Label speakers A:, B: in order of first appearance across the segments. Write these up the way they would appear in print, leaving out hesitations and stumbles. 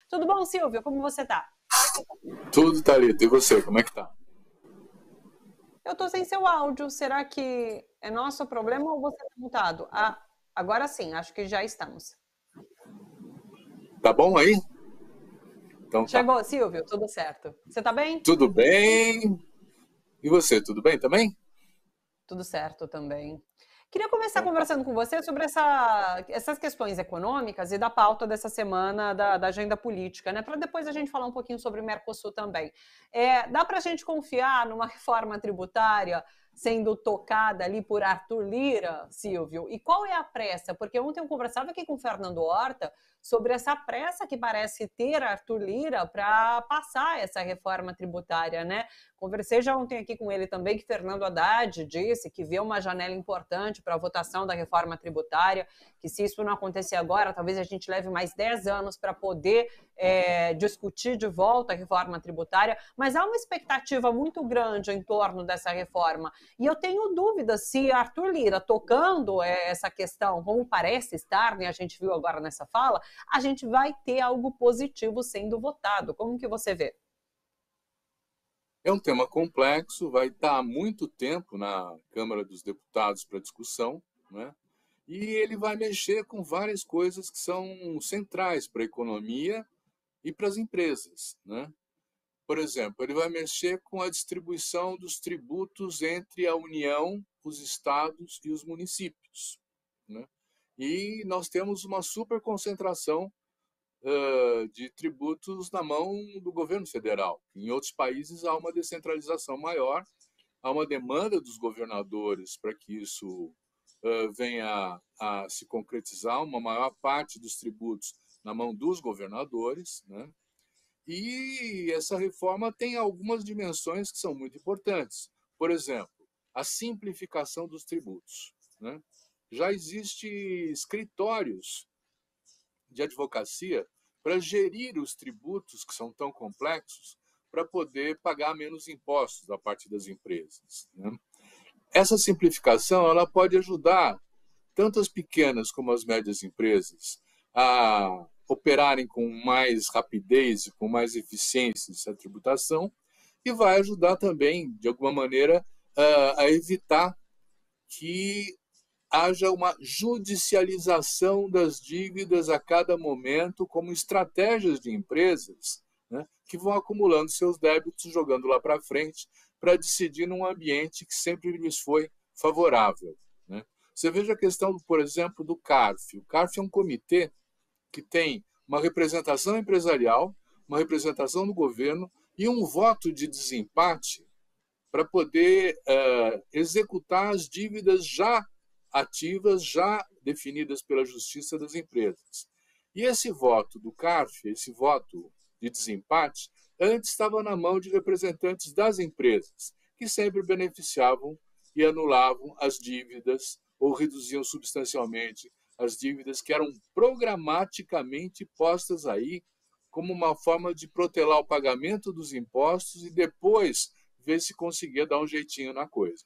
A: Tudo bom, Silvio? Como você está?
B: Tudo, Thalita. E você, como é que tá?
A: Eu estou sem seu áudio. Será que é nosso problema ou você está mutado? Ah, agora sim, acho que já estamos.
B: Tá bom aí? Então tá.
A: Chegou, Silvio, tudo certo. Você está bem?
B: Tudo bem? E você, tudo bem também?
A: Tudo certo também. Queria começar
B: Então tá.
A: conversando com você sobre essas questões econômicas e da pauta dessa semana da agenda política, né? Para depois a gente falar um pouquinho sobre o Mercosul também. Dá para a gente confiar numa reforma tributária sendo tocada ali por Arthur Lira, Silvio? E qual é a pressa? Porque ontem eu conversava aqui com o Fernando Horta sobre essa pressa que parece ter Arthur Lira para passar essa reforma tributária, né? Conversei já ontem aqui com ele também que Fernando Haddad disse que vê uma janela importante para a votação da reforma tributária, que se isso não acontecer agora, talvez a gente leve mais 10 anos para poder discutir de volta a reforma tributária, mas há uma expectativa muito grande em torno dessa reforma. E eu tenho dúvidas se Arthur Lira tocando essa questão, como parece estar, né, a gente viu agora nessa fala, a gente vai ter algo positivo sendo votado. Como que você vê?
B: É um tema complexo, vai estar há muito tempo na Câmara dos Deputados para discussão, né? E ele vai mexer com várias coisas que são centrais para a economia e para as empresas, né? Por exemplo, ele vai mexer com a distribuição dos tributos entre a União, os estados e os municípios, né? E nós temos uma superconcentração de tributos na mão do governo federal. Em outros países há uma descentralização maior, há uma demanda dos governadores para que isso venha a se concretizar, uma maior parte dos tributos na mão dos governadores, né? E essa reforma tem algumas dimensões que são muito importantes. Por exemplo, a simplificação dos tributos, né? Já existem escritórios de advocacia para gerir os tributos que são tão complexos para poder pagar menos impostos da parte das empresas, né? Essa simplificação ela pode ajudar tanto as pequenas como as médias empresas a operarem com mais rapidez e com mais eficiência essa tributação e vai ajudar também, de alguma maneira, a evitar que haja uma judicialização das dívidas a cada momento, como estratégias de empresas, né, que vão acumulando seus débitos, jogando lá para frente, para decidir num ambiente que sempre lhes foi favorável, né? Você veja a questão, por exemplo, do CARF. O CARF é um comitê que tem uma representação empresarial, uma representação do governo e um voto de desempate para poder executar as dívidas já ativas, já definidas pela Justiça das Empresas. E esse voto do CARF, esse voto de desempate, antes estava na mão de representantes das empresas, que sempre beneficiavam e anulavam as dívidas ou reduziam substancialmente as dívidas que eram programaticamente postas aí como uma forma de protelar o pagamento dos impostos e depois ver se conseguia dar um jeitinho na coisa.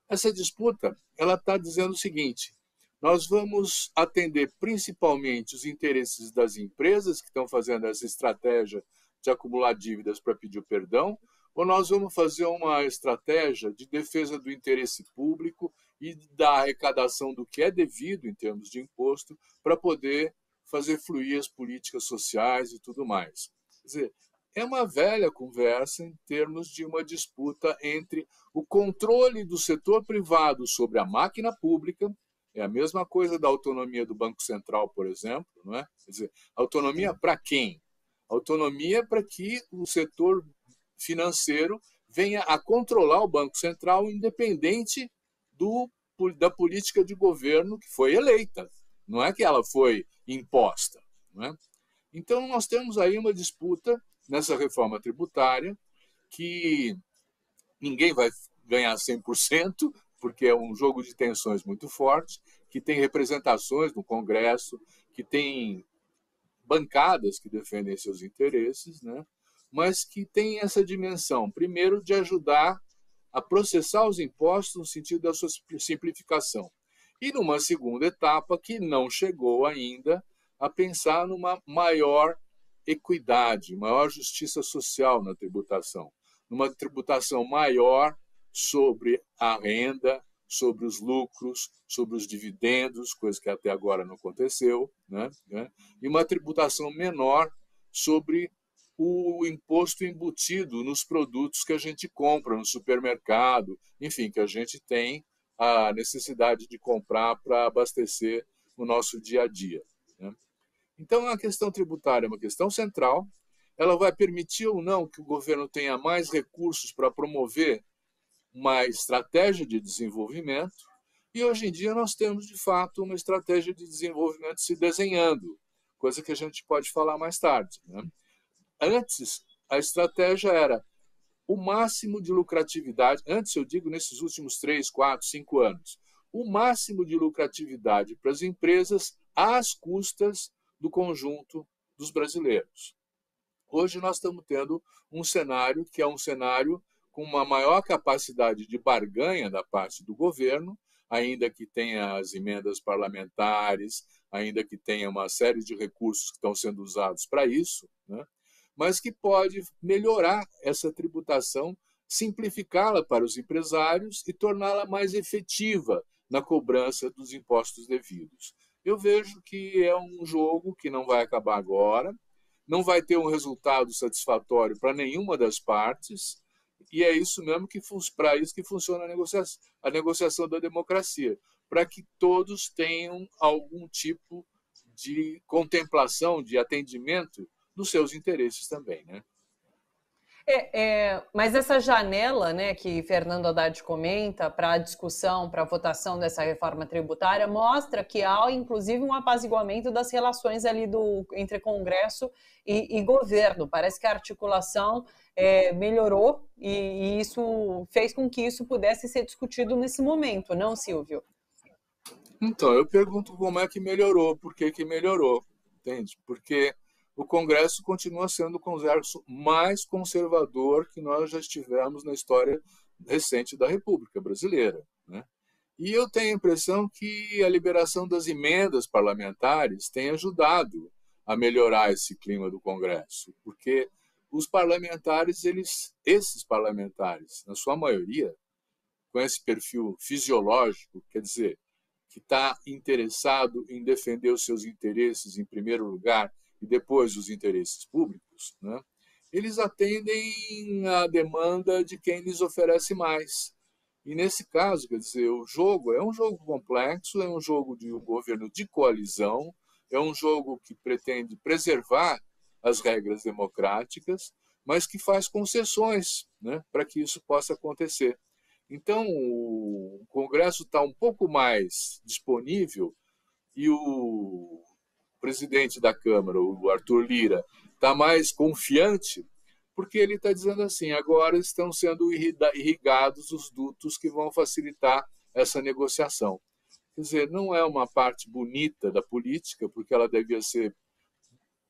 B: Essa disputa ela está dizendo o seguinte: nós vamos atender principalmente os interesses das empresas que estão fazendo essa estratégia de acumular dívidas para pedir o perdão, ou nós vamos fazer uma estratégia de defesa do interesse público e da arrecadação do que é devido em termos de imposto para poder fazer fluir as políticas sociais e tudo mais. Quer dizer, é uma velha conversa em termos de uma disputa entre o controle do setor privado sobre a máquina pública, é a mesma coisa da autonomia do Banco Central, por exemplo, não é? Quer dizer, autonomia para quem? Autonomia para que o setor financeiro venha a controlar o Banco Central independente da política de governo que foi eleita, não é que ela foi imposta, não é? Então, nós temos aí uma disputa nessa reforma tributária que ninguém vai ganhar 100%, porque é um jogo de tensões muito forte, que tem representações no Congresso, que tem bancadas que defendem seus interesses, né? Mas que tem essa dimensão, primeiro, de ajudar a processar os impostos no sentido da sua simplificação. E numa segunda etapa, que não chegou ainda, a pensar numa maior equidade, maior justiça social na tributação, numa tributação maior sobre a renda, sobre os lucros, sobre os dividendos, coisa que até agora não aconteceu, né? E uma tributação menor sobre o imposto embutido nos produtos que a gente compra no supermercado, enfim, que a gente tem a necessidade de comprar para abastecer o nosso dia a dia, né? Então, a questão tributária é uma questão central. Ela vai permitir ou não que o governo tenha mais recursos para promover uma estratégia de desenvolvimento, e hoje em dia nós temos, de fato, uma estratégia de desenvolvimento se desenhando, coisa que a gente pode falar mais tarde, né? Antes, a estratégia era o máximo de lucratividade, antes eu digo nesses últimos 3, 4, 5 anos, o máximo de lucratividade para as empresas às custas do conjunto dos brasileiros. Hoje nós estamos tendo um cenário que é um cenário com uma maior capacidade de barganha da parte do governo, ainda que tenha as emendas parlamentares, ainda que tenha uma série de recursos que estão sendo usados para isso, né? Mas que pode melhorar essa tributação, simplificá-la para os empresários e torná-la mais efetiva na cobrança dos impostos devidos. Eu vejo que é um jogo que não vai acabar agora, não vai ter um resultado satisfatório para nenhuma das partes, e é isso mesmo que para isso que funciona a negociação da democracia, para que todos tenham algum tipo de contemplação, de atendimento dos seus interesses também, né?
A: Mas essa janela, né, que Fernando Haddad comenta para a discussão, para a votação dessa reforma tributária, mostra que há, inclusive, um apaziguamento das relações ali entre Congresso e governo. Parece que a articulação melhorou e isso fez com que isso pudesse ser discutido nesse momento, não, Silvio?
B: Então, eu pergunto como é que melhorou, por que que melhorou, entende? Porque o Congresso continua sendo o Congresso mais conservador que nós já estivemos na história recente da República Brasileira, né? E eu tenho a impressão que a liberação das emendas parlamentares tem ajudado a melhorar esse clima do Congresso, porque os parlamentares, esses parlamentares, na sua maioria, com esse perfil fisiológico, quer dizer, que está interessado em defender os seus interesses em primeiro lugar e depois os interesses públicos, né? Eles atendem à demanda de quem lhes oferece mais. E nesse caso, quer dizer, o jogo é um jogo complexo, é um jogo de um governo de coalizão, é um jogo que pretende preservar as regras democráticas, mas que faz concessões, né, para que isso possa acontecer. Então, o Congresso está um pouco mais disponível e o presidente da Câmara, o Arthur Lira, está mais confiante, porque ele está dizendo assim, agora estão sendo irrigados os dutos que vão facilitar essa negociação. Quer dizer, não é uma parte bonita da política, porque ela devia ser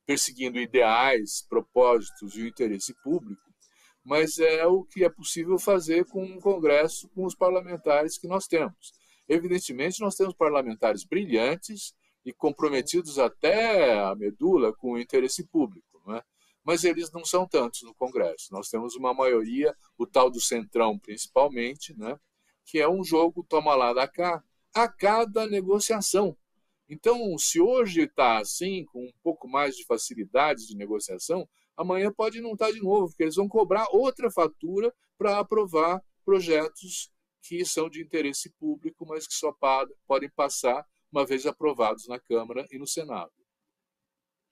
B: perseguindo ideais, propósitos e o interesse público, mas é o que é possível fazer com um Congresso, com os parlamentares que nós temos. Evidentemente, nós temos parlamentares brilhantes e comprometidos até a medula com o interesse público, não é? Mas eles não são tantos no Congresso. Nós temos uma maioria, o tal do Centrão principalmente, né, que é um jogo toma lá da cá a cada negociação. Então, se hoje está assim, com um pouco mais de facilidade de negociação, amanhã pode não estar de novo, porque eles vão cobrar outra fatura para aprovar projetos que são de interesse público, mas que só podem passar uma vez aprovados na Câmara e no Senado.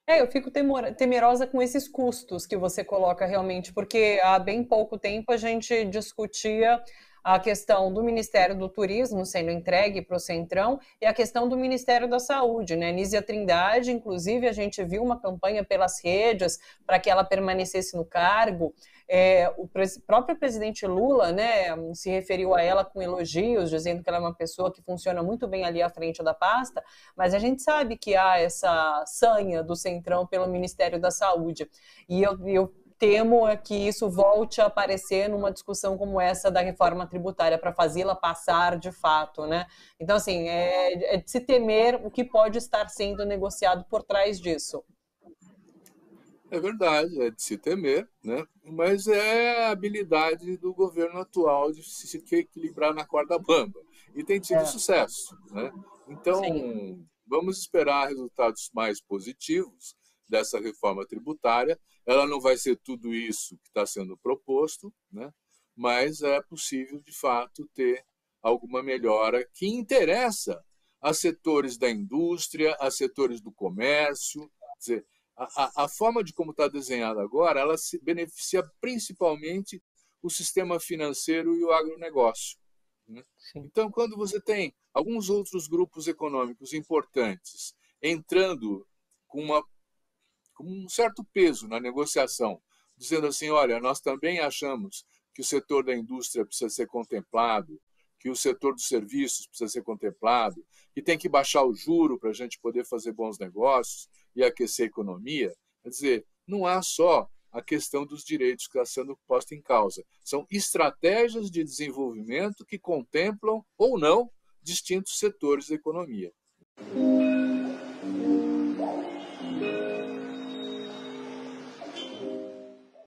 A: Eu fico temerosa com esses custos que você coloca realmente, porque há bem pouco tempo a gente discutia a questão do Ministério do Turismo sendo entregue para o Centrão e a questão do Ministério da Saúde, né? Nízia Trindade, inclusive, a gente viu uma campanha pelas redes para que ela permanecesse no cargo. O próprio presidente Lula, né, se referiu a ela com elogios, dizendo que ela é uma pessoa que funciona muito bem ali à frente da pasta, mas a gente sabe que há essa sanha do Centrão pelo Ministério da Saúde. E eu temo que isso volte a aparecer numa discussão como essa da reforma tributária, para fazê-la passar de fato, né? Então, assim, é de se temer o que pode estar sendo negociado por trás disso.
B: É verdade, é de se temer, né? Mas é a habilidade do governo atual de se equilibrar na corda bamba. E tem tido
A: É,
B: sucesso, né?
A: sim.
B: Então, vamos esperar resultados mais positivos dessa reforma tributária. Ela não vai ser tudo isso que está sendo proposto, né? Mas é possível, de fato, ter alguma melhora que interessa a setores da indústria, a setores do comércio. Quer dizer, a forma de como está desenhada agora, ela se beneficia principalmente o sistema financeiro e o agronegócio, né?
A: Sim.
B: Então, quando você tem alguns outros grupos econômicos importantes entrando com, com um certo peso na negociação, dizendo assim, olha, nós também achamos que o setor da indústria precisa ser contemplado, que o setor dos serviços precisa ser contemplado, que tem que baixar o juro para a gente poder fazer bons negócios e aquecer a economia. Quer dizer, não há só a questão dos direitos que está sendo posta em causa. São estratégias de desenvolvimento que contemplam ou não distintos setores da economia.